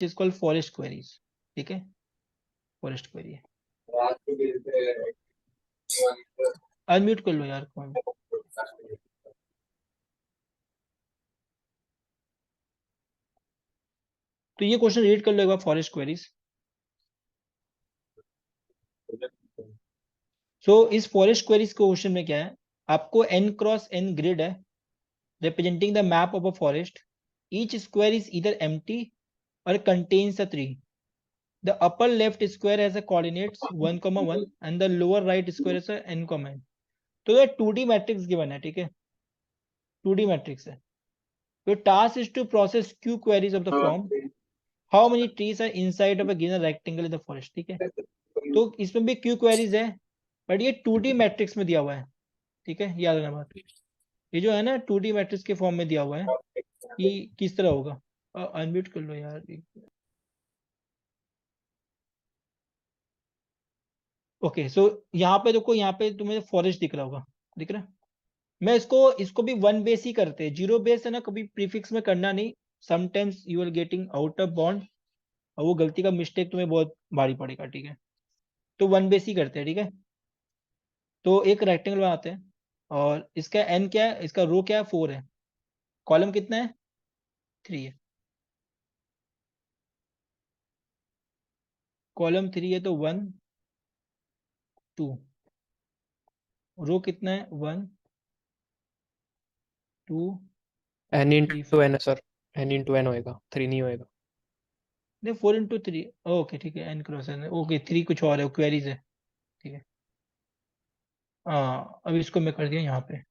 Is called forest queries. ठीक है, forest query है। अनम्यूट कर लो यार कौन। तो ये क्वेश्चन रीड कर लो एक बार, फॉरेस्ट क्वेरीज। सो इस फॉरेस्ट क्वेरीज के क्वेश्चन में क्या है, आपको n क्रॉस n ग्रिड है representing the map of a forest. Each square is either empty or contains a tree. The upper left square has a coordinates 1, 1 and the lower right square has a n, n. तो ये 2D matrix given है, ठीक है, 2D matrix है। तो task is to process q queries of the form how many trees are inside of a given rectangle in the forest. ठीक है, तो इसमें भी क्यू क्वेरीज है, बट ये 2D मैट्रिक्स में दिया हुआ है। ठीक है, याद रखना बात, ये जो है ना 2D मैट्रिक्स के फॉर्म में दिया हुआ है कि किस तरह होगा। अनम्यूट कर लो यार। ओके, सो यहाँ पे देखो, यहाँ पे तुम्हें फॉरेस्ट दिख रहा होगा, दिख रहा है। मैं इसको इसको भी वन बेस ही करते हैं, जीरो बेस है ना, कभी प्रीफिक्स में करना नहीं। Sometimes you are getting out of bond, और वो गलती का मिस्टेक तुम्हें बहुत भारी पड़ेगा। ठीक है, तो वन बेस ही करते हैं। ठीक है, तो एक रेक्टेंगल बनाते हैं, और इसका एन क्या है, इसका रो क्या है, 4 है। कॉलम कितना है, 3 है। कॉलम 3 है तो 1 2। रो कितना है, 1 2 एन 3 इंटू 4। एन है सर, एन इंटू एन होएगा, 3 नहीं होएगा। नहीं, 4 into 3। ओके ठीक है, एन क्रॉस एन, ओके 3 कुछ और है, क्वेरीज है। ठीक है, हाँ अब इसको मैं कर दिया यहाँ पे।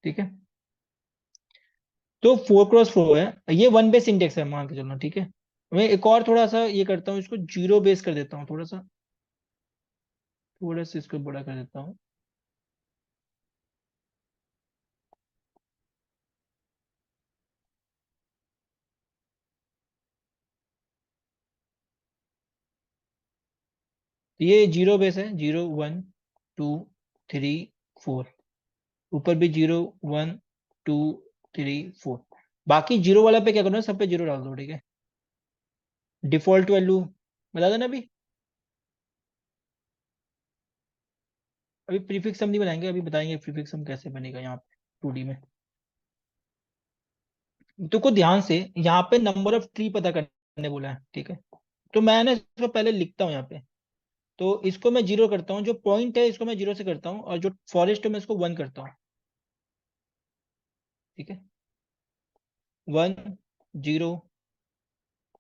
ठीक है, तो 4 क्रॉस 4 है, ये वन बेस इंडेक्स है मान के चलना। ठीक है, मैं एक और थोड़ा सा ये करता हूँ, इसको जीरो बेस कर देता हूँ, थोड़ा सा इसको बड़ा कर देता हूँ। ये जीरो बेस है, 0 1 2 3 4। ऊपर भी 0 1 2 3 4। बाकी जीरो वाला पे क्या करना है, सब पे जीरो डाल दो। ठीक है, डिफॉल्ट वैल्यू बता देना अभी। अभी प्रीफिक्स हम नहीं बनाएंगे, अभी बताएंगे प्रीफिक्स हम कैसे बनेगा यहाँ पे 2D में। तो को ध्यान से, यहाँ पे नंबर ऑफ ट्री पता करने बोला है। ठीक है, तो मैं ना इसको पहले लिखता हूँ यहाँ पे। तो इसको मैं जीरो करता हूँ, जो पॉइंट है इसको मैं जीरो से करता हूँ, और जो फॉरेस्ट है मैं इसको 1 करता हूँ। ठीक है, 1 0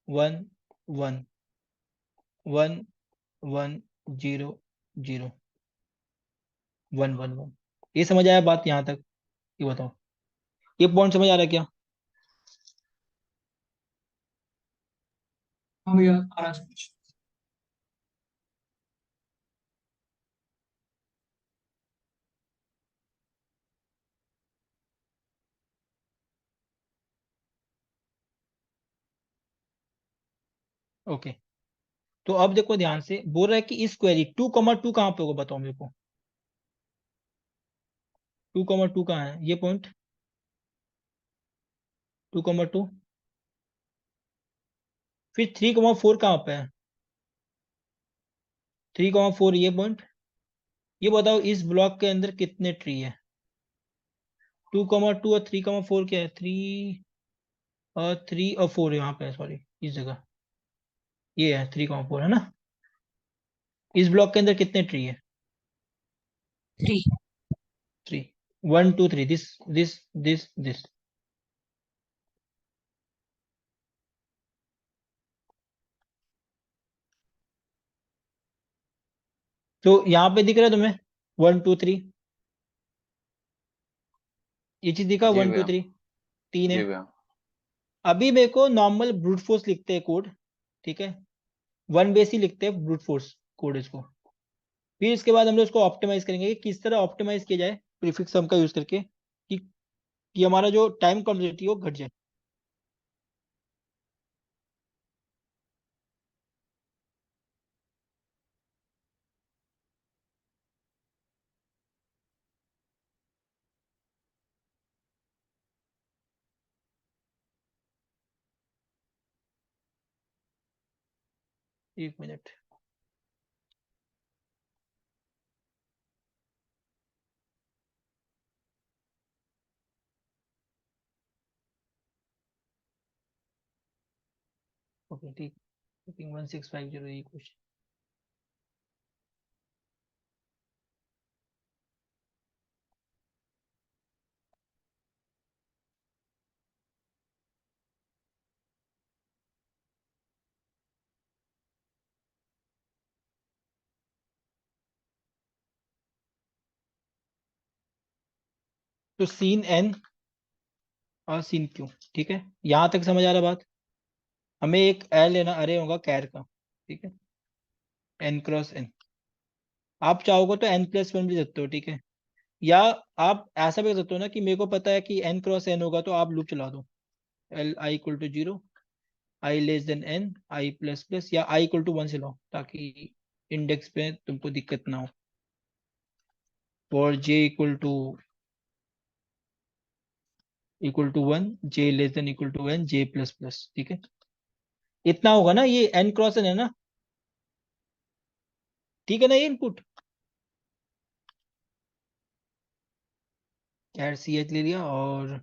1 1 1 1 0 0 1 1 1। ये समझ आया बात यहाँ तक, ये बताओ, ये पॉइंट समझ आ रहा है क्या। हाँ भैया आ रहा है। ओके, तो अब देखो ध्यान से, बोल रहा है कि इस क्वेरी 2 2 कहाँ पे होगा, बताओ मेरे को। 2 2 कहाँ है, ये पॉइंट 2 2। फिर 3 4 कहाँ पे है, 3 4 ये पॉइंट। ये बताओ इस ब्लॉक के अंदर कितने ट्री है। 2 2 और 3 4 क्या है, 3 और 4 यहाँ पे है, सॉरी इस जगह। ये है 3 4 है ना। इस ब्लॉक के अंदर कितने ट्री है, 3। 3। 1 2 3, दिस। तो यहाँ पे दिख रहा है तुम्हें 1 2 3, ये चीज दिखा, जी 1 2 भैया। 3 3 है। जी भैया। अभी मेरे को नॉर्मल ब्रूट फोर्स लिखते हैं कोड। ठीक है, वन बेस ही लिखते हैं ब्रूट फोर्स कोड इसको। फिर इसके बाद हम लोग इसको ऑप्टिमाइज करेंगे कि किस तरह ऑप्टिमाइज किया जाए प्रीफिक्स सम का यूज करके, कि हमारा जो टाइम कॉम्प्लेक्सिटी हो घट जाए। एक मिनट, ओके ठीक, 1650 ये क्वेश्चन। तो सीन एन और सीन क्यू, ठीक है, यहां तक समझ आ रहा बात। हमें एक एल लेना अरे होगा कैर का, ठीक है, एन क्रॉस एन। आप चाहोगे तो एन प्लस वन भी दे सकते हो, ठीक है, या आप ऐसा भी कर सकते हो ना कि मेरे को पता है कि एन क्रॉस एन होगा, तो आप लूप चला दो, l I equal to zero, i less than n, i plus plus, या आई इक्वल टू वन से लो, ताकि इंडेक्स पे तुमको दिक्कत ना हो। और J equal to one, J less than equal to N, J plus plus, ठीक है, इतना होगा ना, ये एन क्रॉस एन है ना, ठीक है ना, ये इनपुट कैर सी एच ले लिया, और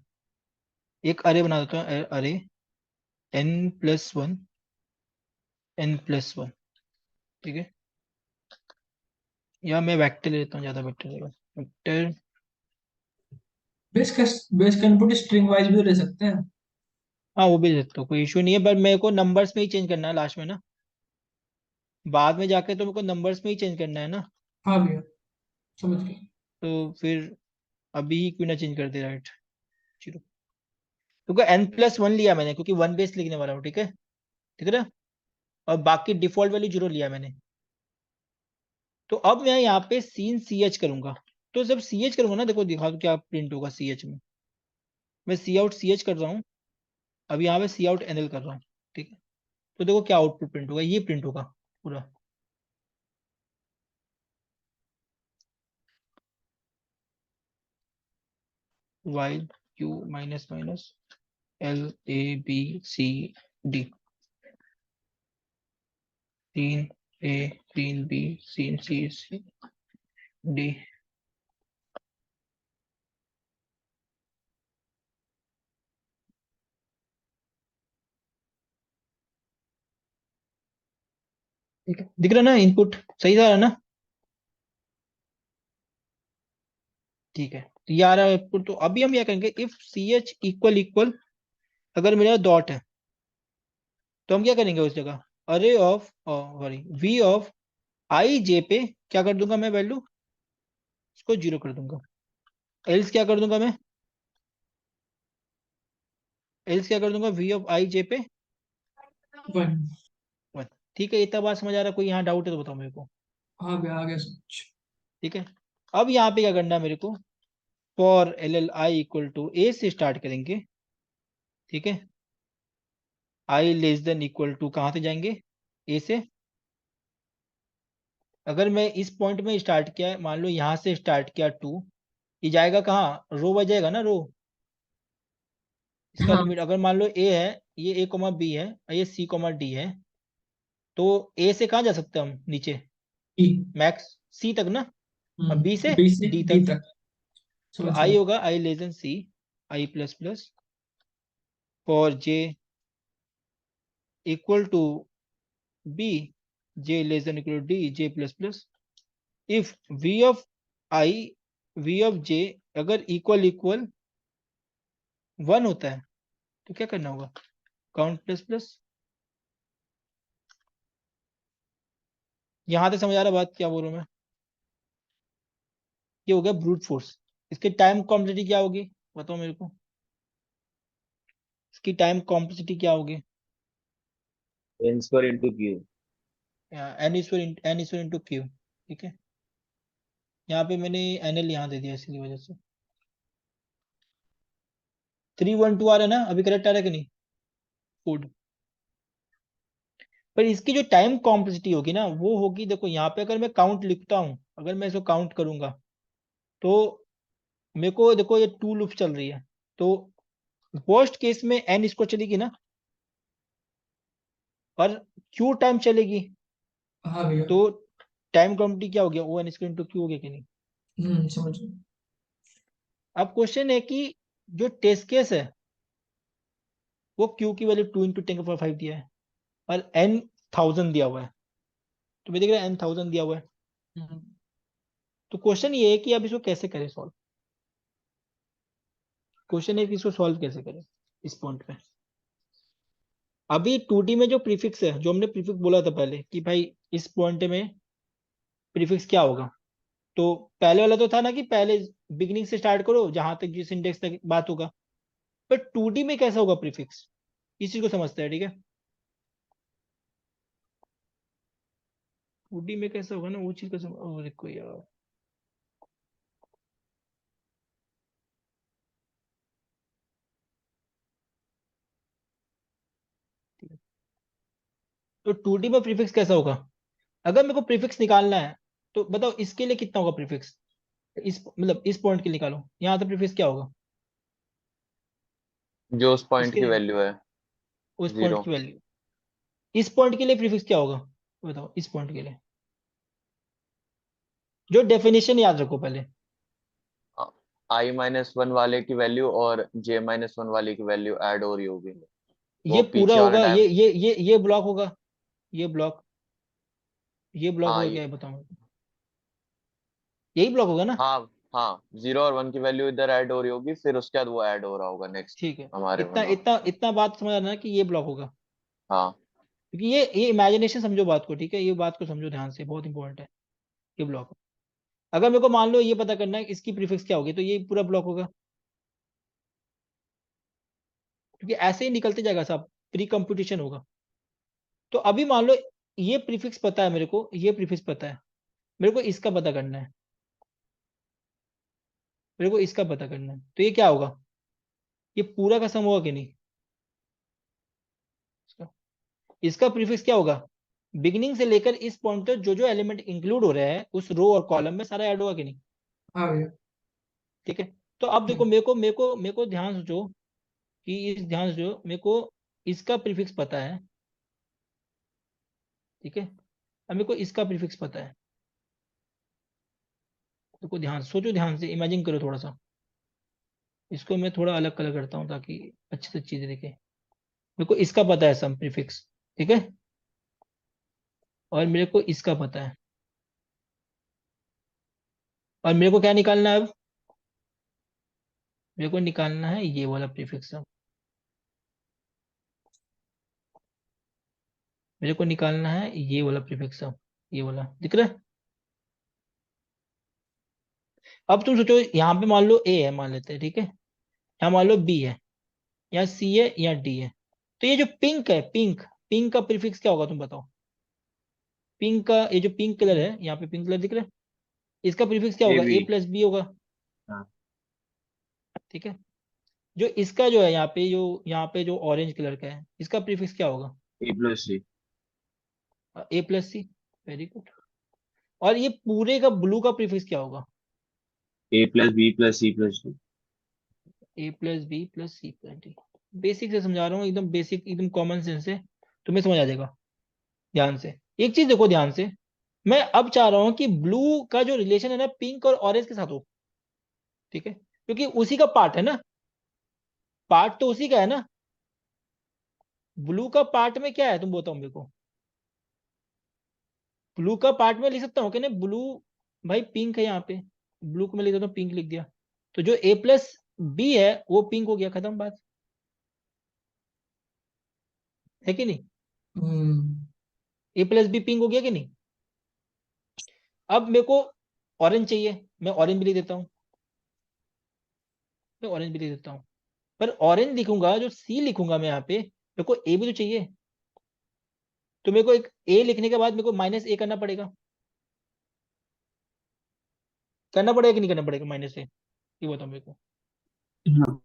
एक अरे बना देता हूँ, अरे n plus one, n plus one, ठीक है, या मैं वेक्टर ले लेता हूँ, ज्यादा बेटर रहेगा वेक्टर। बेस का बेस का इनपुट स्ट्रिंग वाइज भी ले सकते हैं। हाँ वो भी ले सकते हो, कोई इशू नहीं है, बट मेरे को नंबर्स में ही चेंज करना है लास्ट में ना, बाद में जाके तो मेरे को नंबर्स में ही चेंज करना है ना, हाँ भैया, समझ गए। तो फिर अभी ही क्यों ना चेंज कर दे, राइट, जीरो, क्योंकि एन प्लस वन लिया मैंने, क्योंकि वन बेस लिखने वाला हूँ, ठीक है ना, और बाकी डिफॉल्ट वैल्यू जीरो लिया मैंने। तो अब मैं यहाँ पे सीन सी एच करूंगा, तो जब सी एच करूंगा ना, देखो दिखा दो क्या प्रिंट होगा सी एच में। मैं सी आउट सी एच कर रहा हूँ, अब यहाँ पे सी आउट एन एल कर रहा हूँ, ठीक है, तो देखो क्या आउटपुट प्रिंट होगा, ये प्रिंट होगा पूरा, y q minus minus l a b c d, तीन ए तीन बी तीन सी सी डी। ठीक है, दिख रहा ना इनपुट, सही जा रहा ना, ठीक है, तो ये आ रहा है आउटपुट। तो अभी हम क्या करेंगे, if c h equal equal, अगर मेरा डॉट है, तो हम क्या करेंगे उस जगह, अरे ऑफ सॉरी वी ऑफ आई जे पे क्या कर दूंगा मैं, वैल्यू इसको जीरो कर दूंगा, एल्स क्या कर दूंगा मैं, एल्स क्या कर दूंगा, वी ऑफ आई जे पे वन। वन। ठीक है, इतना बात समझ आ रहा है, कोई यहाँ डाउट है तो बताओ मेरे को। हाँ भैया, आ गया समझ। ठीक है, अब यहाँ पे क्या करना है मेरे को, for L L I equal to A से स्टार्ट करेंगे, ठीक है, I less than equal to कहाँ से जाएंगे, ए से। अगर मैं इस पॉइंट में स्टार्ट किया, मान लो यहाँ से स्टार्ट किया टू, ये जाएगा कहाँ, रो बजेगा ना, रो, इसका हाँ। लिमिट, अगर मान लो ए है, ये ए कोमा बी है और ये सी कोमा डी है, तो ए से कहाँ जा सकते हैं हम नीचे, ई। मैक्स सी तक ना, और बी से बी से डी डी तक। तक। तो समझ आई गया। होगा I less than C, I plus plus, for J equal to B, J less than equal to D, J plus plus, if V of I V of J अगर equal equal one होता है, तो क्या करना होगा, count plus plus. यहां तक समझ आ रहा बात क्या बोल रहा हूं मैं, ये हो गया ब्रूट फोर्स। इसकी टाइम कॉम्प्लेक्सिटी क्या होगी, बताओ मेरे को, इसकी टाइम कॉम्प्लेक्सिटी क्या होगी, n square into q. N square into q, ठीक है, यहाँ पे मैंने एन एल यहाँ दे दिया इसी वजह से। 312 आ रहा है ना, अभी करेक्ट आ रहा है कि नहीं, फूड। पर इसकी जो टाइम कॉम्प्लेक्सिटी होगी ना, वो होगी, देखो यहाँ पे अगर मैं काउंट लिखता हूँ, अगर मैं इसको काउंट करूंगा, तो मेरे को देखो ये टू लूप चल रही है, तो वर्स्ट केस में एन इसको चलेगी ना, और क्यू टाइम चलेगी, हाँ भैया। तो टाइम क्वांटिटी क्या हो गया, O n square into q हो गया कि नहीं। समझ गया। अब क्वेश्चन है कि जो टेस्ट केस है वो क्यू की वैल्यू 2 × 10⁵ दिया है और n 1000 दिया हुआ है, तो मैं देख रहा है n 1000 दिया हुआ है। हम्म, तो क्वेश्चन ये है कि अब इसको कैसे करें सॉल्व। क्वेश्चन है कि इसको सॉल्व कैसे करें इस पॉइंट पे। अभी 2D में जो प्रीफिक्स है, जो हमने प्रीफिक्स बोला था पहले कि भाई इस पॉइंट में प्रीफिक्स क्या होगा, तो पहले वाला तो था ना कि पहले बिगिनिंग से स्टार्ट करो जहां तक जिस इंडेक्स तक बात होगा, पर 2D में कैसा होगा प्रीफिक्स, इस चीज को समझते हैं, ठीक है। 2D में कैसा होगा ना वो चीज को देखो यार। तो 2D में प्रीफिक्स कैसा होगा, अगर मेरे को प्रीफिक्स निकालना है तो बताओ इसके लिए कितना होगा प्रीफिक्स, इस मतलब इस पॉइंट के लिए निकालो, यहाँ तो प्रीफिक्स क्या होगा जो उस पॉइंट इसके की लिए, वैल्यू है उस पॉइंट 0। की वैल्यू। इस पॉइंट के लिए प्रीफिक्स क्या होगा बताओ, इस पॉइंट के लिए जो डेफिनेशन याद रखो पहले। I-1 वाले की वैल्यू और J-1 वाले की वैल्यू ऐड हो रही होगी, ये वो पूरा पीछे वाले होगा, टाइम। ये ब्लॉक होगा, ये ब्लॉक, ये ब्लॉक हाँ होगा, क्या है बताओ मेरे को? यही ब्लॉक होगा ना। हाँ हाँ, 0 और 1 की वैल्यू इधर ऐड हो रही होगी, फिर उसके बाद वो ऐड हो रहा होगा नेक्स्ट ठीक है, हमारे में। इतना हाँ इतना इतना बात समझ आना कि ये ब्लॉक होगा, हाँ क्योंकि ये इमेजिनेशन समझो बात को, ठीक है, ये बात को समझो ध्यान से, बहुत इंपॉर्टेंट है। ये ब्लॉक, अगर मेरे को मान लो ये पता करना है इसकी प्रीफिक्स क्या होगी, तो ये पूरा ब्लॉक होगा, क्योंकि ऐसे ही निकलते जाएगा सब, प्री कंप्यूटेशन होगा। तो अभी मान लो ये प्रीफिक्स पता है मेरे को, ये प्रीफिक्स पता है, मेरे को इसका पता करना है, मेरे को इसका पता करना है, तो ये क्या होगा, ये पूरा का सम होगा कि नहीं इसका। इसका प्रीफिक्स क्या होगा, बिगिनिंग से लेकर इस पॉइंट तक जो जो एलिमेंट इंक्लूड हो रहे हैं उस रो और कॉलम में सारा ऐड होगा कि नहीं। हाँ भैया। ठीक है, तो अब देखो मेरे को ध्यान सोचो कि इस ध्यान से मेरे को इसका प्रीफिक्स पता है, ठीक है, अब मेरे को इसका प्रीफिक्स पता है। देखो ध्यान सोचो, ध्यान से इमेजिन करो थोड़ा सा, इसको मैं थोड़ा अलग कलर करता हूँ ताकि अच्छी से चीजें दिखे। मेरे को इसका पता है सम प्रीफिक्स, ठीक है, और मेरे को इसका पता है, और मेरे को क्या निकालना है अब, मेरे को निकालना है ये वाला प्रीफिक्स सम, मेरे को निकालना है ये वाला प्रीफिक्स सम, ये वाला दिख रहा है। अब तुम सोचो यहाँ पे मान लो ए है, मान लेते हैं, ठीक है, यहाँ मान लो बी है, या सी है, या डी है, तो ये जो पिंक है, पिंक, पिंक का प्रीफिक्स क्या होगा तुम बताओ। पिंक का ये जो पिंक कलर है, यहाँ पे पिंक कलर दिख रहा है, इसका प्रीफिक्स क्या ए होगा, बी। ए प्लस बी होगा, हाँ, ठीक है। जो इसका जो है यहाँ पे जो ऑरेंज कलर का है, इसका प्रीफिक्स क्या होगा, A+C। ए प्लस सी, वेरी गुड। और ये पूरे का ब्लू का प्रीफिक्स क्या होगा, A+B+C+D। A plus B plus C plus D. Basic से समझा रहा हूँ, एकदम बेसिक, एकदम कॉमन सेंस से तुम्हें समझ आ जाएगा। ध्यान से एक चीज देखो, ध्यान से, मैं अब चाह रहा हूँ कि ब्लू का जो रिलेशन है ना पिंक और ऑरेंज के साथ हो, ठीक है, क्योंकि उसी का पार्ट है ना, पार्ट तो उसी का है ना। ब्लू का पार्ट में क्या है तुम बताओ मेरे को, ब्लू का पार्ट में लिख सकता हूँ कि नहीं ब्लू, भाई पिंक है यहाँ पे, ब्लू को मैं लिख देता हूँ, पिंक लिख दिया, तो जो ए प्लस बी है वो पिंक हो गया, खत्म बात, है कि नहीं। हम्म, ए प्लस बी पिंक हो गया कि नहीं। अब मेरे को ऑरेंज चाहिए, मैं ऑरेंज भी लिख देता हूँ, मैं ऑरेंज भी लिख देता हूँ, पर ऑरेंज लिखूंगा जो सी लिखूंगा मैं यहाँ पे, मेरे को ए भी तो चाहिए, तो मेरे को एक ए लिखने के बाद मेरे को माइनस ए करना पड़ेगा कि नहीं करना पड़ेगा माइनस ए, ये बताओ मेरे को। हाँ।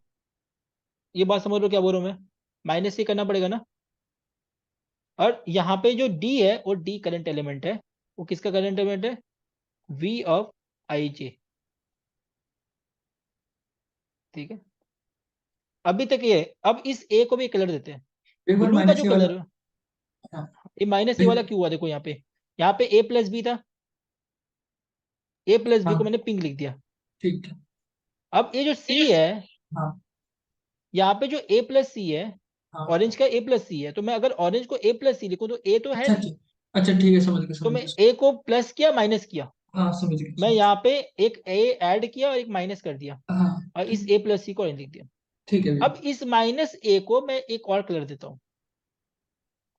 ये बात समझ लो क्या बोल रहा हूँ मैं, माइनस ए करना पड़ेगा ना। और यहाँ पे जो डी है वो डी करंट एलिमेंट है, वो किसका करंट एलिमेंट है, वी ऑफ आई जे, ठीक है। अभी तक ये, अब इस ए को भी कलर देते हैं, एक बार ब्लू का माइनस जो ये वाला। कलर, हाँ। ये माइनस ए वाला एक- क्यों हुआ देखो यहाँ पे, यहाँ पे ए प्लस बी था, ए प्लस बी हाँ को मैंने पिंक लिख दिया। ठीक है। अब ये जो सी है, हाँ यहाँ पे जो ए प्लस सी है, हाँ ऑरेंज का ए प्लस सी है, तो मैं अगर ऑरेंज को ए प्लस सी लिखूं तो ए तो है अच्छा नहीं। ठीक। अच्छा ठीक है, समझ गया तो समझ मैं गया। ए को प्लस किया माइनस किया, हाँ समझ गया मैं समझ यहाँ पे एक ए ऐड किया और एक माइनस कर दिया, गया। हाँ और इस ठीक। ए प्लस सी को ऑरेंज लिख दिया। ठीक है भैया। अब इस माइनस ए को मैं एक और कलर देता हूँ,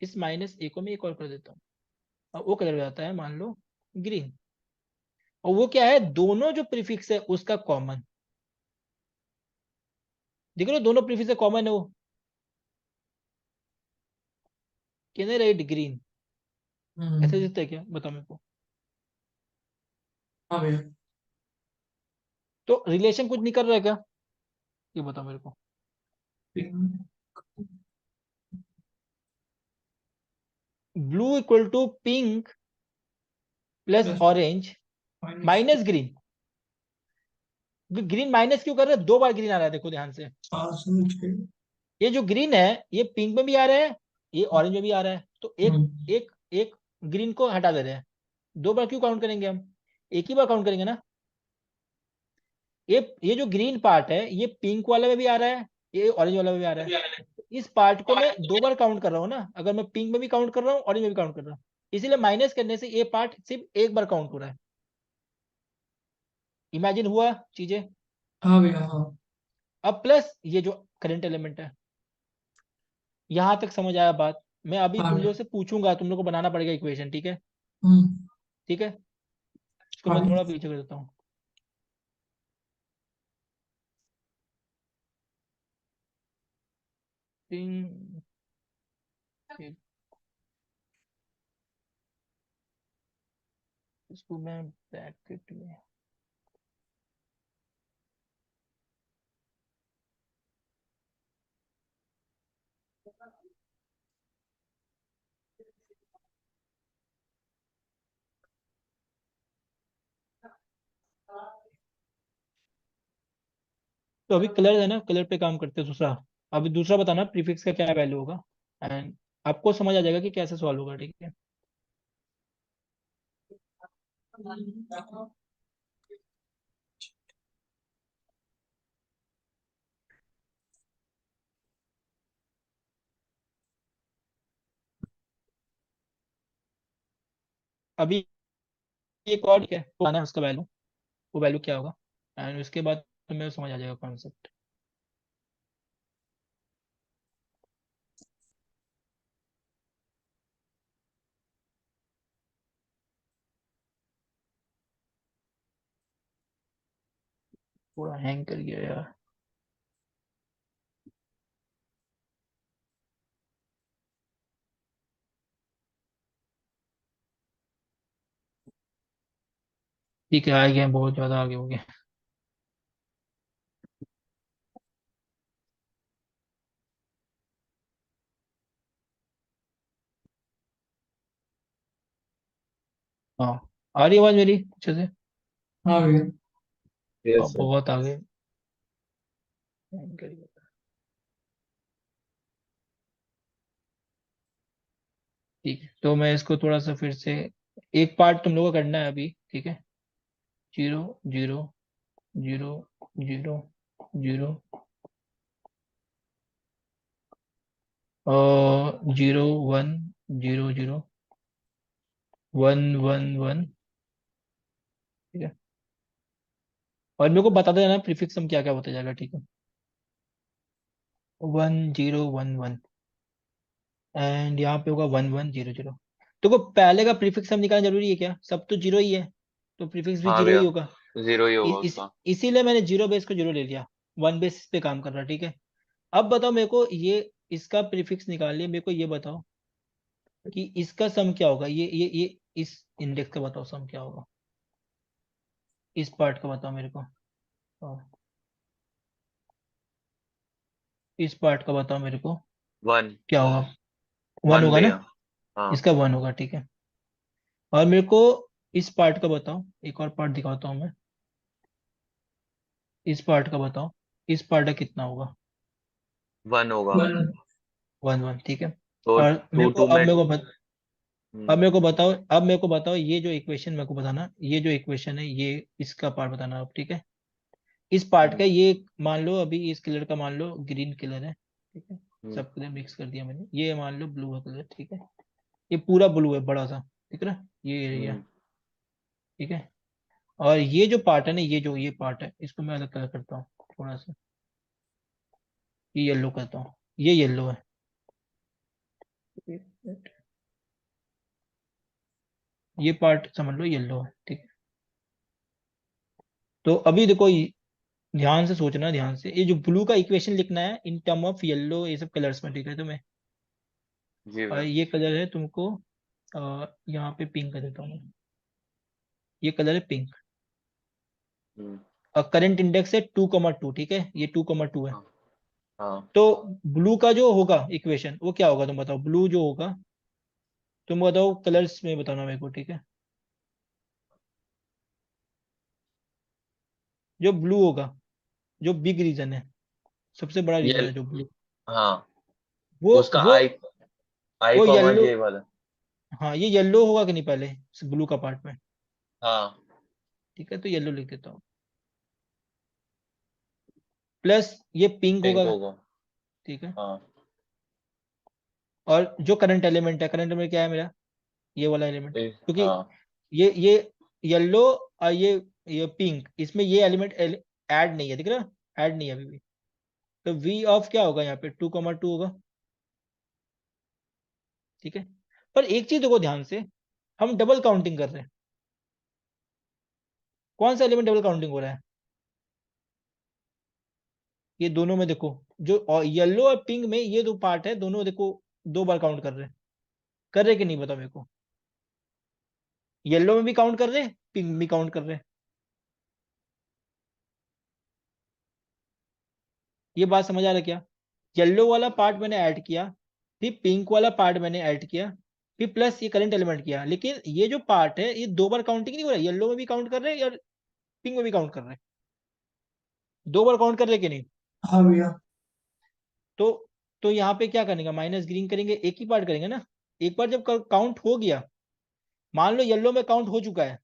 इस माइनस ए को मैं एक और कलर देता हूँ, और वो कलर हो जाता है मान लो ग्रीन। और वो क्या है, दोनों जो प्रीफिक्स है उसका कॉमन, देख लो दोनों प्रीफिक्स है कॉमन है वो, कैन आई राइट ग्रीन? ऐसा हम्म। दिखता है क्या, बताओ मेरे को। हाँ भैया। तो रिलेशन कुछ नहीं कर रहा है क्या, ये बताओ मेरे को। Blue equal to pink plus plus orange minus. Minus green. Green minus क्यों कर रहे हैं, दो बार ग्रीन आ रहा है, देखो ध्यान से। हाँ समझ गए। ये जो ग्रीन है ये पिंक में भी आ रहा है, ये ऑरेंज में भी आ रहा है, तो एक हम्म। एक एक ग्रीन को हटा दे रहे हैं। दो बार क्यों काउंट करेंगे हम, एक ही बार काउंट करेंगे ना। ये जो ग्रीन पार्ट है ये पिंक वाला में भी आ रहा है, ये ऑरेंज वाला में भी आ रहा है। इस पार्ट को मैं दो बार काउंट कर रहा हूँ ना, अगर मैं पिंक में भी काउंट कर रहा हूँ ऑरेंज में भी काउंट कर रहा हूँ, इसीलिए माइनस करने से ये पार्ट सिर्फ एक बार काउंट हो रहा है। इमेजिन हुआ चीजें। हाँ भैया हाँ। अब प्लस ये जो करंट एलिमेंट है, यहां तक समझ आया बात। मैं अभी हाँ तुम भैया। लोग से पूछूंगा, तुम लोग को बनाना पड़ेगा इक्वेशन, ठीक है। हम्म। ठीक है, इसको हाँ मैं भैया। थोड़ा पीछे कर देता हूँ। तीन- एक- इसको मैं ब्रैकेट में, तो अभी कलर है ना, कलर पे काम करते हैं दूसरा। अभी दूसरा बताना प्रीफिक्स का क्या वैल्यू होगा, एंड आपको समझ आ जाएगा कि कैसे सॉल्व होगा, ठीक है। अभी एक और है तो आना है उसका वैल्यू, वो वैल्यू क्या होगा, एंड उसके बाद तुम्हें समझ आ जाएगा कॉन्सेप्ट। पूरा हैंग कर गया यार। ठीक है, आ गए, बहुत ज्यादा आगे हो गए। हाँ, आ रही आवाज मेरी अच्छे से। हाँ भैया। Yes sir. बहुत आगे हैंग कर गया। ठीक है, तो मैं इसको थोड़ा सा फिर से, एक पार्ट तुम लोगों को करना है अभी, ठीक है। 0 0 0 0 0 और 0 1 0 0 1 1 1, ठीक है। और मेरे को बता देना प्रीफिक्स हम क्या क्या होता जाएगा, ठीक है। 1011 एंड यहाँ पे होगा 1100। तो को पहले का प्रीफिक्स हम निकालना जरूरी है क्या, सब तो जीरो ही है, तो प्रीफिक्स भी हाँ जीरो भैया, ही होगा। जीरो ही होगा उसका। इसीलिए मैंने जीरो बेस को जीरो ले लिया, वन बेस पे काम कर रहा, ठीक है। अब बताओ मेरे को, ये इसका प्रीफिक्स निकाल लिया, मेरे को ये बताओ कि इसका सम क्या होगा, ये इस इंडेक्स का बताओ सम क्या होगा, इस पार्ट का बताओ मेरे को। हाँ, इस पार्ट का बताओ मेरे को वन। क्या होगा। वन वन होगा ना, भैया। हाँ। इसका वन होगा, ठीक है। और मेरे को इस पार्ट का बताओ, एक और पार्ट दिखाता हूँ मैं, इस पार्ट का बताओ, इस पार्ट का कितना होगा। वन होगा। वन। वन वन, ठीक है। तो और टू टू में, मेरे को अब मेरे को बताओ, ये जो इक्वेशन मेरे को बताना, ये जो इक्वेशन है ये इसका पार्ट बताना आप, ठीक है। इस पार्ट का ये मान लो, अभी इस कलर का मान लो ग्रीन कलर है, ठीक है। सब कलर मिक्स कर दिया मैंने, ये मान लो ब्लू कलर, ठीक है। ये पूरा ब्लू है बड़ा सा, ठीक है ना, ये एरिया, ठीक है। और ये जो पार्ट है ना, ये पार्ट है, इसको मैं अलग कलर करता हूँ थोड़ा सा, ये येलो करता हूँ, ये येलो है। ये पार्ट समझ लो येलो है, ठीक है। तो अभी देखो ध्यान से सोचना, ध्यान से, ये जो ब्लू का इक्वेशन लिखना है इन टर्म ऑफ येलो, ये सब कलर्स में, ठीक है तुम्हें। जी और भाई। ये कलर है तुमको, यहाँ पे पिंक कर देता हूँ मैं। ये कलर है पिंक। हम्म, और करंट इंडेक्स है 2,2, ठीक है, ये 2,2 है। हाँ हाँ। तो ब्लू का जो होगा इक्वेशन वो क्या होगा, तुम बताओ, ब्लू जो होगा, तुम बताओ कलर्स में बताना मेरे को, ठीक है। जो ब्लू होगा, जो बिग रीजन है, सबसे बड़ा रीजन ये है जो ब्लू, हाँ, वो उसका वो आई वो कॉमा येलो। जे वाला। हाँ, ये येलो होगा कि नहीं पहले ब्लू का पार्ट में, हाँ, ठीक है, तो येलो लिख देता हूँ। प्लस ये पिंक पिंक होगा, होगा। ठीक है। हाँ। और जो करंट एलिमेंट है, करंट एलिमेंट क्या है मेरा, ये वाला एलिमेंट, क्योंकि हाँ, ये येलो और ये पिंक, इसमें ये एलिमेंट ऐड नहीं है, दिख रहा, ऐड नहीं है अभी भी। तो वी ऑफ क्या होगा यहाँ पे, 2,2 होगा, ठीक है। पर एक चीज देखो ध्यान से, हम डबल काउंटिंग कर रहे हैं। कौन सा एलिमेंट डबल काउंटिंग हो रहा है, ये दोनों में देखो, जो येलो और पिंक में ये दो पार्ट है, दोनों देखो 2 बार काउंट कर रहे कि नहीं, बताओ मेरे को। येलो में भी काउंट कर रहे, पिंक में भी काउंट कर रहे। ये बात समझ आ रहा है क्या, येलो वाला पार्ट मैंने ऐड किया, फिर पिंक वाला पार्ट मैंने ऐड किया, फिर प्लस ये करंट एलिमेंट किया, लेकिन ये जो पार्ट है ये 2 बार काउंटिंग नहीं हो रहा है, येलो में भी काउंट कर रहे हैं और पिंक में भी काउंट कर रहे हैं, 2 बार काउंट कर रहे कि नहीं। हाँ भैया। तो तो यहाँ पे क्या करेंगे, माइनस ग्रीन करेंगे, एक ही पार्ट करेंगे ना। एक बार जब काउंट हो गया, मान लो येलो में काउंट हो चुका है,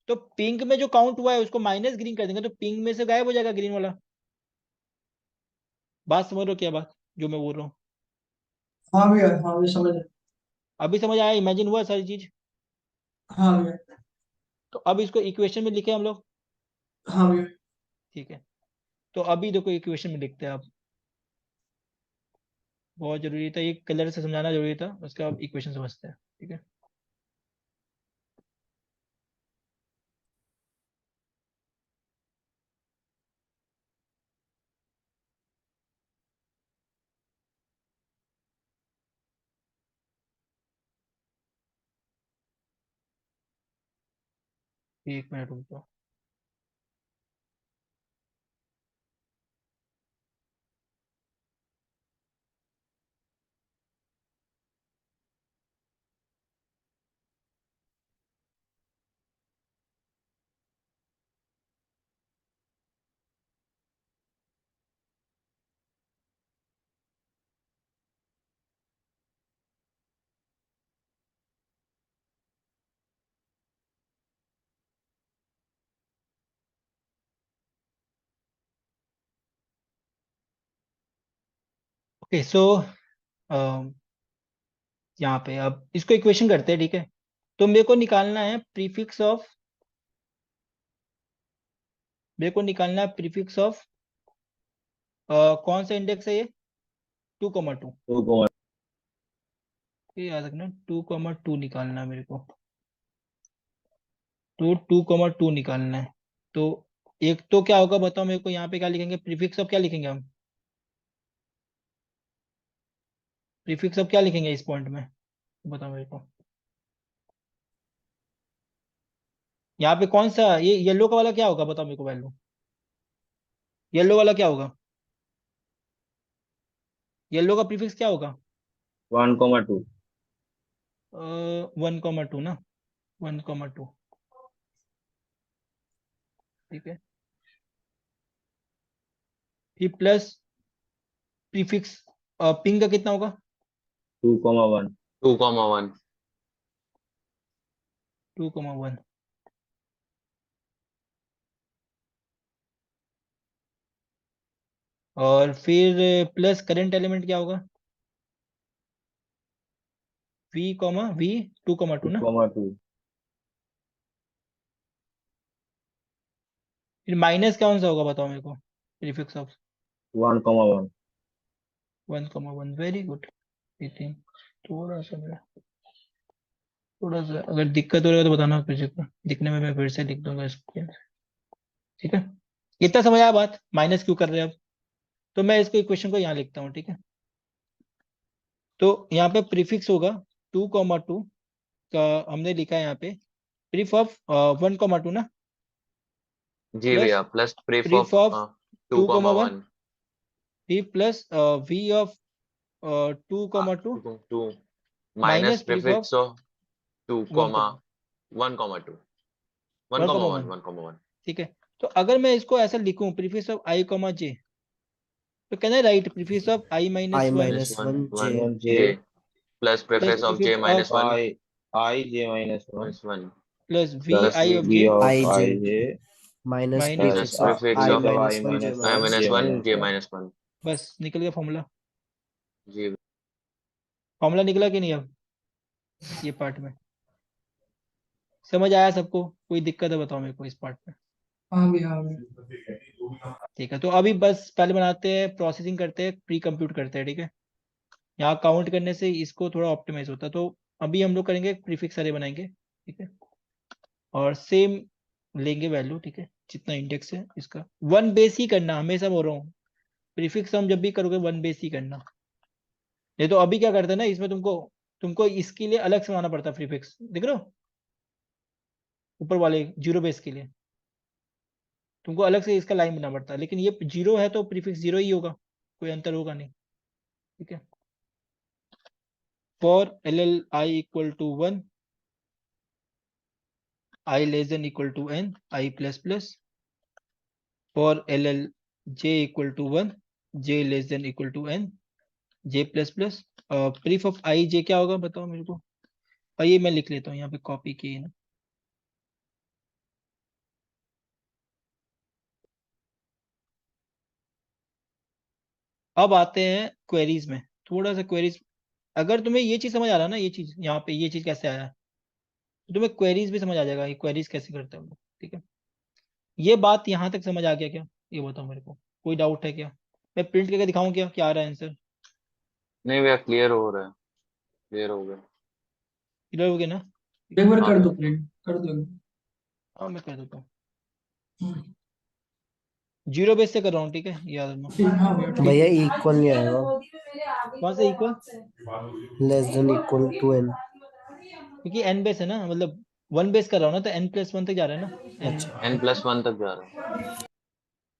तो पिंक में जो काउंट हुआ है उसको माइनस ग्रीन कर देंगे, तो पिंक में से गायब हो जाएगा ग्रीन वाला। बात समझ रहे हो क्या, बात जो मैं बोल रहा हूँ। हाँ भैया समझ रहे। अभी समझ आया, इमेजिन हुआ सारी चीज। हाँ भैया। तो अब इसको इक्वेशन में लिखे हम लोग, हाँ भैया। ठीक है। तो अभी देखो इक्वेशन में लिखते हैं आप, बहुत जरूरी था, ये कलर से समझाना जरूरी था, उसका अब इक्वेशन समझते हैं, ठीक है। एक मिनट रुक जाओ। ओके सो यहाँ पे अब इसको इक्वेशन करते हैं, ठीक है। तो मेरे को निकालना है प्रीफिक्स ऑफ कौन सा इंडेक्स है ये, 2,2, टू कॉमा। ये याद रखना, 2,2 निकालना है मेरे को। तो 2,2 निकालना है। तो एक तो क्या होगा बताओ मेरे को, यहाँ पे क्या लिखेंगे, प्रीफिक्स ऑफ क्या लिखेंगे हम, प्रीफिक्स ऑफ क्या लिखेंगे इस पॉइंट में, बताओ मेरे को। यहाँ पे कौन सा, ये येलो का वाला क्या होगा, बताओ मेरे को वैल्यू, येलो वाला क्या होगा, येलो का प्रीफिक्स क्या होगा, 1,2। 1,2 ना, 1,2, ठीक है। फिर प्लस प्रीफिक्स पिंक का कितना होगा, 2,1। 2,1। 2,1 और फिर प्लस करंट एलिमेंट क्या होगा v कॉमा v 2,2 ना 2,2 फिर माइनस कौन सा होगा बताओ मेरे को prefix of 1,1 1,1 very good Nitin थोड़ा सा अगर दिक्कत हो रहा है तो बताना किसी को दिखने में मैं फिर से लिख दूंगा इसको ठीक है इतना समझ आया बात माइनस क्यों कर रहे हैं अब तो मैं इसको इक्वेशन को यहाँ लिखता हूँ ठीक है तो यहाँ पे प्रीफिक्स होगा 2,2 का हमने लिखा है यहाँ पे प्रीफ ऑफ 1,2 ना जी प्लस भैया plus pref pref of of 2,1 2,1 फिर plus v of 2,2 2 minus minus pref of prefix of 2, 1,1 1,2 1,1 ठीक है तो अगर मैं इसको ऐसा लिखूं प्रीफिक्स ऑफ i, j तो कहना है right prefix of i I minus 1 minus 1 1 j j plus plus prefix of j prefix of minus 1 I j minus 1 -1 plus v plus i of v j of I I j j minus minus plus prefix of prefix I of of minus I 1 j minus i 1 minus j -1 1. minus j 1 -1 बस निकल गया formula जी formula निकला कि नहीं अब ये part में समझ आया सबको कोई दिक्कत है बताओ मेरे को इस पार्ट में हाँ भैया हाँ भैया ठीक है तो अभी बस पहले बनाते हैं प्रोसेसिंग करते हैं प्री कंप्यूट करते हैं ठीक है यहाँ काउंट करने से इसको थोड़ा ऑप्टिमाइज होता है तो अभी हम लोग करेंगे प्रीफिक्स अरे बनाएंगे ठीक है और सेम लेंगे वैल्यू ठीक है जितना इंडेक्स है इसका वन बेस ही करना हमेशा बोल रहा हूँ प्रीफिक्स हम जब भी करोगे वन बेस ही करना नहीं तो अभी क्या करते हैं ना इसमें तुमको तुमको इसके लिए अलग से बनाना पड़ता है प्रीफिक्स देख रहे हो ऊपर वाले जीरो बेस के लिए तुमको अलग से इसका लाइन बनाना पड़ता है लेकिन ये जीरो है तो प्रीफिक्स जीरो ही होगा कोई अंतर होगा नहीं ठीक है for L L I equal to 1 I less than equal to n I plus plus for ll j equal to 1 j less than equal to n j plus plus proof of I j क्या होगा बताओ मेरे को और ये मैं लिख लेता हूँ यहाँ पे कॉपी की है ना अब आते हैं क्वेरीज में थोड़ा सा क्वेरीज अगर तुम्हें ये चीज समझ आ रहा है ना ये चीज यहाँ पे ये चीज कैसे आया है तो तुम्हें क्वेरीज भी समझ आ जाएगा ये क्वेरीज कैसे करते हैं हम लोग ठीक है ये बात यहाँ तक समझ आ गया क्या ये बताओ मेरे को कोई डाउट है क्या मैं प्रिंट करके दिखाऊं क्या आ रहा है आंसर नहीं भैया क्लियर हो रहा है क्लियर हो गया क्लियर हो गया ना एक बार हाँ कर भैया दो प्रिंट कर दो हाँ मैं कर देता हूँ हम्म, जीरो बेस से कर रहा हूँ ठीक है याद रखना ठीक हाँ भैया ठीक भैया है इक्वल नहीं आएगा कौन सा equal less than equal to n. क्योंकि एन बेस है ना मतलब वन बेस कर रहा हूँ ना तो एन प्लस वन तक जा रहा है ना एन अच्छा n+1 तक जा रहा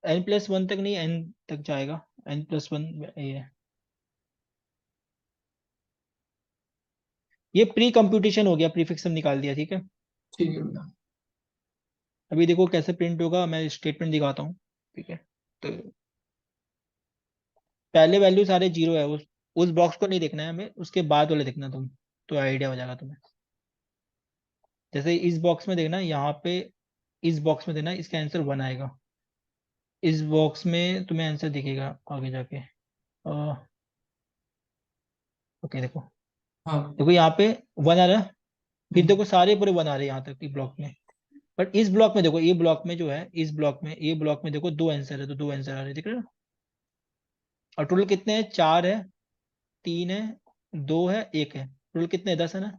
है एन प्लस वन तक नहीं एन तक जाएगा एन प्लस वन ये प्री कंप्यूटेशन हो गया प्रीफिक्स हम निकाल दिया ठीक है ठीक है भैया अभी देखो कैसे प्रिंट होगा मैं स्टेटमेंट दिखाता हूँ ठीक है तो पहले वैल्यू सारे जीरो है उस बॉक्स को नहीं देखना है हमें उसके बाद वाले देखना तुम तो आइडिया हो जाएगा तुम्हें जैसे इस बॉक्स में देखना यहाँ पे इस बॉक्स में देना इसका आंसर वन आएगा इस बॉक्स में तुम्हें आंसर दिखेगा आगे जाके ओके देखो हाँ देखो यहाँ पे वन आ रहा है फिर हम्म, देखो सारे पूरे वन आ रहे हैं यहाँ तक की ब्लॉक में बट इस ब्लॉक में देखो ये ब्लॉक में जो है इस ब्लॉक में ये ब्लॉक में देखो दो आंसर है तो दो आंसर आ रहे हैं देख रहे हो और टोटल कितने हैं चार है तीन है दो है एक है टोटल कितने हैं 10 है ना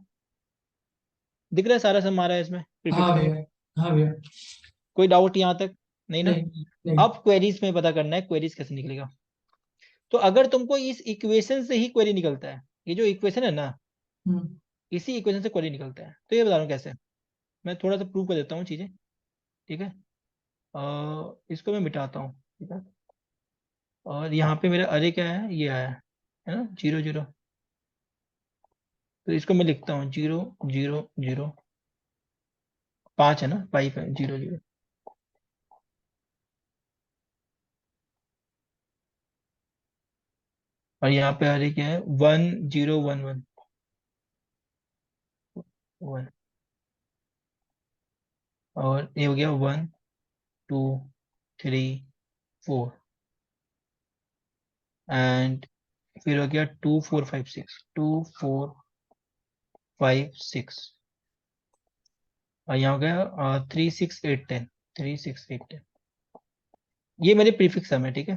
दिख रहा है सारा सम आ रहा है इसमें प्रीफिक्स हाँ में भैया हाँ भैया कोई डाउट यहाँ तक नहीं ना नहीं नहीं अब क्वेरीज में पता करना है क्वेरीज कैसे निकलेगा तो अगर तुमको इस इक्वेशन से ही क्वेरी निकलता है ये जो इक्वेशन है ना हम्म, इसी इक्वेशन से क्वेरी निकलता है तो ये बता रहा हूँ कैसे मैं थोड़ा सा प्रूव कर देता हूँ चीजें ठीक है इसको मैं मिटाता हूँ ठीक है और यहाँ पे मेरा अरे क्या है ये आया है ना जीरो जीरो तो इसको मैं लिखता हूँ जीरो जीरो जीरो पाँच है ना फाइव है जीरो जीरो और यहाँ पे अरे क्या है 1 0 1 1 1 और ये हो गया 1 2 3 4 एंड फिर हो गया 2 4 5 6 2 4 5 6 और यहाँ हो गया 3 6 8 10 3 6 8 10 ये मेरे प्रीफिक्स सम है, ठीक है।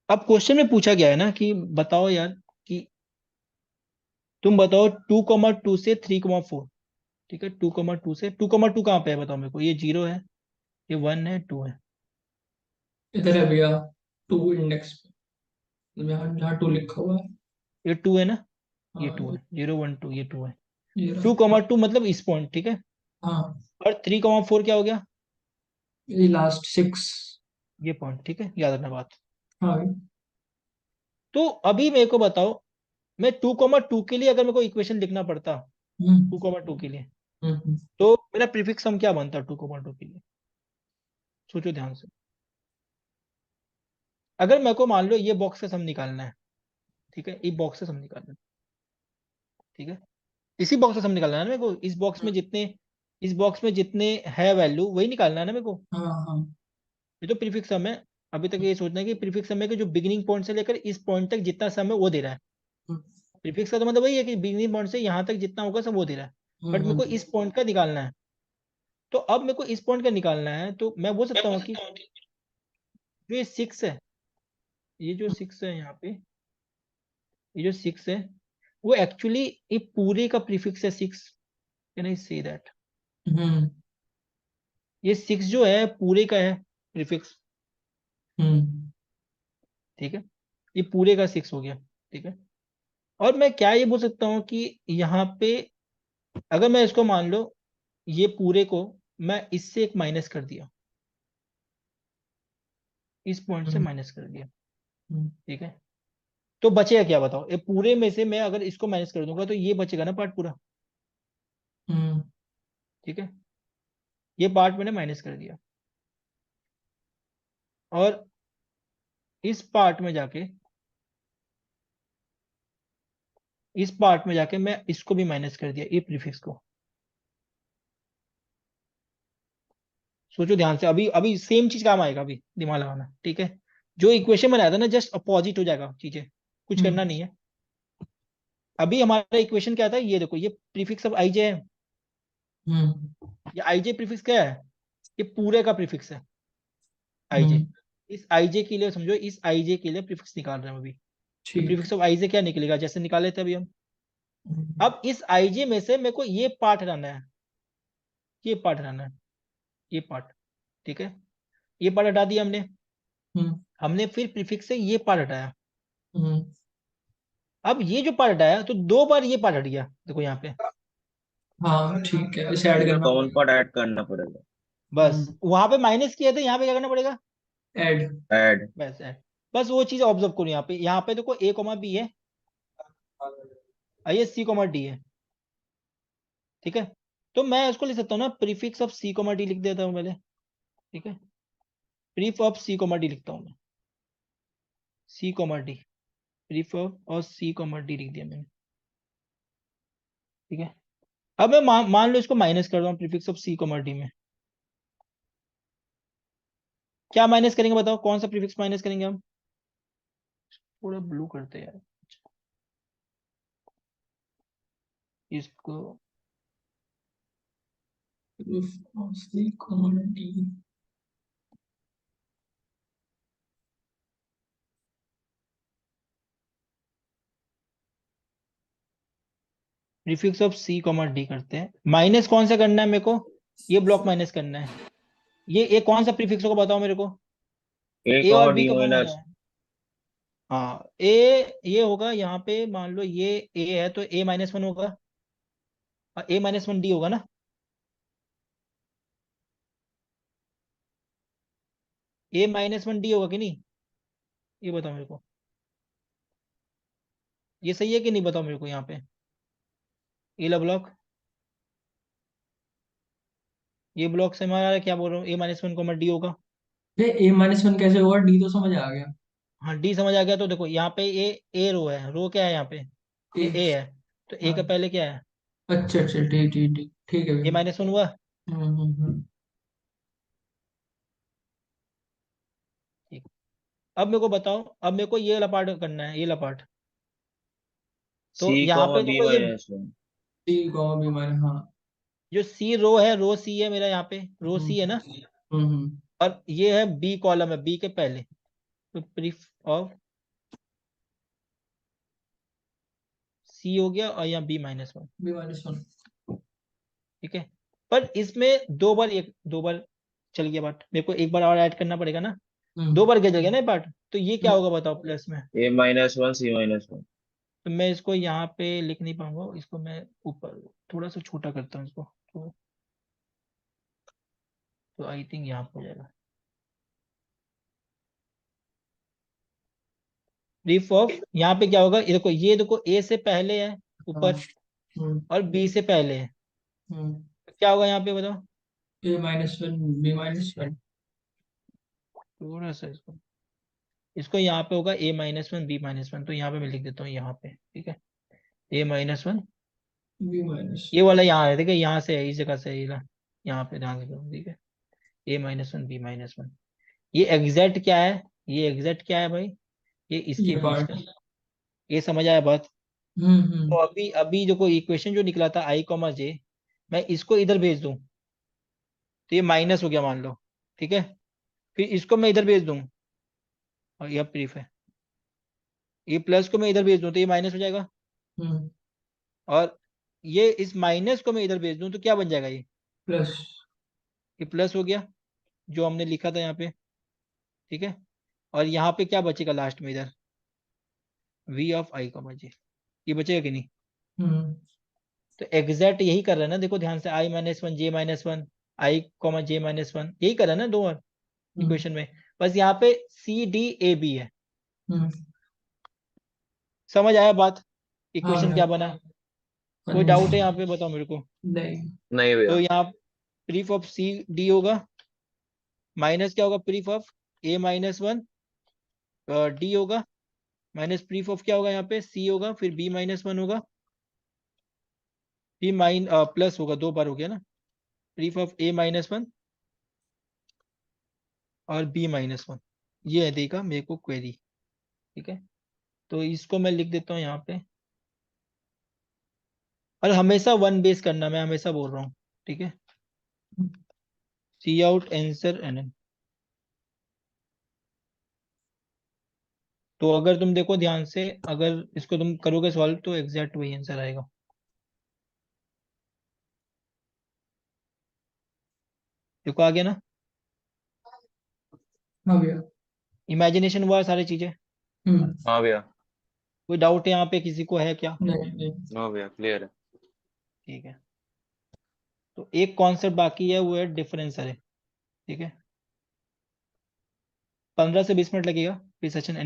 अब क्वेश्चन में पूछा गया है ना कि बताओ यार कि तुम बताओ 2,2 से 3,4, ठीक है। 2,2 से 2,2 कहाँ पे है बताओ मेरे को। ये 0 है, ये 1 है, 2 है। इधर है भैया, 2 इंडेक्स पे, जहाँ जहाँ 2 लिखा हुआ है। ये 2 है ना, ये हाँ 2 है, 0 1 2 ये 2 है। ये रहा। 2,2 मतलब इस पॉइंट, ठीक है। हाँ और 3,4 क्या हो गया, ये लास्ट 6। ये पॉइंट, ठीक है, याद रखना बात। हाँ भाई। तो अभी मेरे को बताओ, मैं 2,2 के लिए अगर मेरे को इक्वेशन लिखना पड़ता, हम्म 2,2 के लिए, हम्म तो मेरा प्रीफिक्स सम क्या बनता 2,2 के लिए। सोचो ध्यान से। अगर मेरे को मान लो ये बॉक्स का सम निकालना है, ठीक है, इस बॉक्स से सम निकालना है, ठीक है, इसी बॉक्स से सम निकालना है ना मेरे को। इस बॉक्स में जितने है वैल्यू वही निकालना है ना मेरे को। हाँ हाँ ये तो प्रीफिक्स सम है। अभी तक ये सोचना है कि प्रीफिक्स सम है कि जो बिगिनिंग पॉइंट से लेकर इस पॉइंट तक जितना सम है वो दे रहा है। हम्म प्रीफिक्स का तो मतलब वही है कि बिगिनिंग पॉइंट से यहाँ तक जितना होगा सब वो दे रहा है। बट मेरे को इस पॉइंट का निकालना है। तो अब मेरे को इस पॉइंट का निकालना है, तो मैं बोल सकता हूँ कि जो ये 6 है, ये जो 6 है यहाँ पे, ये जो 6 है वो एक्चुअली ये पूरे का प्रीफिक्स है 6। कैन आई से दैट, हम्म ये 6 जो है पूरे का है प्रीफिक्स, हम्म ठीक है। ये पूरे का 6 हो गया, ठीक है। और मैं क्या ये बोल सकता हूँ कि यहाँ पे अगर मैं इसको मान लो, ये पूरे को मैं इससे एक माइनस कर दिया, इस पॉइंट से माइनस कर दिया, ठीक है। तो बचेगा क्या बताओ। ये पूरे में से मैं अगर इसको माइनस कर दूंगा तो ये बचेगा ना पार्ट पूरा, हम्म ठीक है। ये पार्ट मैंने माइनस कर दिया और इस पार्ट में जाके, इस पार्ट में जाके मैं इसको भी माइनस कर दिया, ये प्रीफिक्स को। सोचो ध्यान से, अभी अभी सेम चीज काम आएगा, अभी दिमाग लगाना, ठीक है। जो इक्वेशन बनाया था ना जस्ट अपोजिट हो जाएगा चीजें, कुछ करना नहीं है। अभी हमारा इक्वेशन क्या था, ये देखो, ये प्रीफिक्स अब आईजे है। हम्म ये आईजे प्रीफिक्स क्या है, ये पूरे का प्रीफिक्स है आईजे। हम्म इस आईजे के लिए समझो, इस आईजे के लिए प्रीफिक्स निकाल रहे हैं अभी। तो ठीक। प्रीफिक्स ऑफ आईजे क्या निकलेगा, जैसे निकाले थे अभी हम। अब इस आईजे में से मेरे को ये पार्ट हटाना है, ये पार्ट हटाना है, ये पार्ट, ठीक है। ये पार्ट हटा दिया हमने। हम्म हमने फिर प्रीफिक्स से ये पार्ट हटाया। हम्म अब ये जो पार्ट हटाया तो 2 बार ये पार्ट हट गया, देखो यहाँ पे। हाँ ठीक है, इसे ऐड करना कॉमन पार्ट ऐड करना पड़ेगा। बस वहां पे माइनस किया था, यहाँ पे क्या करना पड़ेगा, ऐड। ऐड। बस है। बस वो चीज ऑब्जर्व करो यहाँ पे देखो, ए कॉमा बी है, ये सी कॉमा डी है, ठीक है। तो मैं इसको लिख सकता हूँ ना, prefix of c comma d लिख देता हूँ पहले, ठीक है। Pref of c comma d लिखता हूँ मैं, c comma d, pref of और सी कॉमा डी लिख दिया मैंने, ठीक है। अब मैं मान लो इसको माइनस कर रहा हूँ prefix of c comma d में। क्या माइनस करेंगे बताओ, कौन सा प्रीफिक्स माइनस करेंगे हम। थोड़ा ब्लू करते हैं यार इसको। Prefix of c comma d करते हैं। माइनस कौन सा करना है मेरे को, ये ब्लॉक माइनस करना है। ये कौन सा प्रीफिक्स होगा बताओ मेरे को। ए ए और कॉमा बी डी का फॉर्म होता माइनस। है। हाँ ए, ये होगा यहाँ पे, मान लो ये ए है तो ए माइनस 1 होगा, और ए माइनस 1 डी होगा ना। ए माइनस 1 डी होगा कि नहीं, ये बताओ मेरे को। ये सही है कि नहीं बताओ मेरे को यहाँ पे। ये ब्लॉक, ये ब्लॉक से हमारा क्या बोल रहा हूँ, ए माइनस 1 डी होगा। ये A-1 कैसे होगा, D तो समझ आ गया। हाँ डी समझ आ गया। तो देखो यहाँ पे ए रो है, रो क्या है यहाँ पे, ए। ये ए है। तो ए का हाँ पहले क्या है, अच्छा अच्छा, ठीक ठीक ठीक ठीक है ए भैया। माइनस 1 हुआ। हम्म। अब मेरे को बताओ, अब मेरे को ये वाला पार्ट करना है, ये वाला पार्ट। तो C यहाँ कॉमा पे B देखो ये minus 1 t comma b minus, हाँ। जो सी रो है, रो सी है मेरा, यहाँ पे रो सी है ना, हम्म। और ये है बी कॉलम है, बी के पहले। तो प्रीफ ऑफ सी हो गया, और यहाँ b minus one. B minus 1। ठीक है, पर इसमें दो बार चल गया पार्ट, मेरे को एक बार और ऐड करना पड़ेगा ना। दो बार चल गया ना पार्ट, तो ये क्या होगा बताओ प्लस में। A माइनस 1 C माइनस 1 तो मैं इसको यहाँ पे लिख नहीं पाऊंगा, इसको मैं ऊपर थोड़ा सा छोटा करता हूँ इसको। तो आई थिंक यहाँ पे हो जाएगा। प्रीफ ऑफ, यहाँ पे क्या होगा, ये देखो ए से पहले है ऊपर, और बी से पहले है, तो क्या होगा यहाँ पे बताओ। A minus 1 B minus 1। थोड़ा सा इसको यहाँ पे होगा A minus one B minus one, तो यहाँ पे मैं लिख देता हूँ यहाँ पे, ठीक है, ए माइनस वन। B minus. ये वाला यहाँ है, देखिए यहाँ से है, इस जगह से है, यहाँ पे ध्यान देता हूँ, ठीक है, ए minus one B minus one. ये एग्जैक्ट क्या है, ये एग्जैक्ट क्या है भाई, ये इसके ये बीच पार्ट। का। ये समझ आया बात। हम्म। तो अभी अभी देखो इक्वेशन जो निकला था आई कॉमा जे, मैं इसको इधर भेज दूं तो ये माइनस हो गया मान लो, ठीक है, फिर इसको मैं इधर भेज दूं, और यह प्रीफ है, ये प्लस को मैं इधर भेज दूं तो ये माइनस हो जाएगा, हम्म। और ये इस माइनस को मैं इधर भेज दूं तो क्या बन जाएगा, प्लस। ये प्लस हो गया जो हमने लिखा था यहाँ पे, ठीक है, और यहाँ पे क्या बचेगा लास्ट में इधर, वी ऑफ आई कॉमा जे, ये बचेगा कि नहीं। हम्म। तो एग्जैक्ट यही कर रहा है ना, देखो ध्यान से, आई माइनस वन जे माइनस वन, आई कॉमा जे माइनस वन, यही कर रहा है ना दो और इक्वेशन में, बस यहाँ पे सी डी ए बी है। हम्म। समझ आया बात, हाँ इक्वेशन क्या बना, हाँ कोई जी। डाउट है यहाँ पे बताओ मेरे को। नहीं। नहीं भैया। तो यहाँ प्रीफ ऑफ सी डी होगा, माइनस क्या होगा pref of A minus one D होगा, माइनस प्रीफ ऑफ क्या होगा यहाँ पे सी होगा, फिर बी माइनस वन होगा, बी माइन प्लस होगा, दो बार हो गया ना, pref of A minus one और बी माइनस वन। ये है देगा मेरे को क्वेरी, ठीक है, तो इसको मैं लिख देता हूँ यहाँ पे, और हमेशा वन बेस करना, मैं हमेशा बोल रहा हूँ, ठीक है, सी आउट आंसर एन। तो अगर तुम देखो ध्यान से, अगर इसको तुम करोगे सॉल्व तो एग्जैक्ट वही आंसर आएगा। देखो आ गया ना, हाँ भैया। इमेजिनेशन हुआ सारी चीजें। हाँ भैया। कोई डाउट है यहाँ पे किसी को है क्या। नहीं। हाँ भैया क्लियर है। ठीक है, तो एक कॉन्सेप्ट बाकी है, वो है डिफरेंसर है, ठीक है, 15 से 20 मिनट लगेगा, फिर सेशन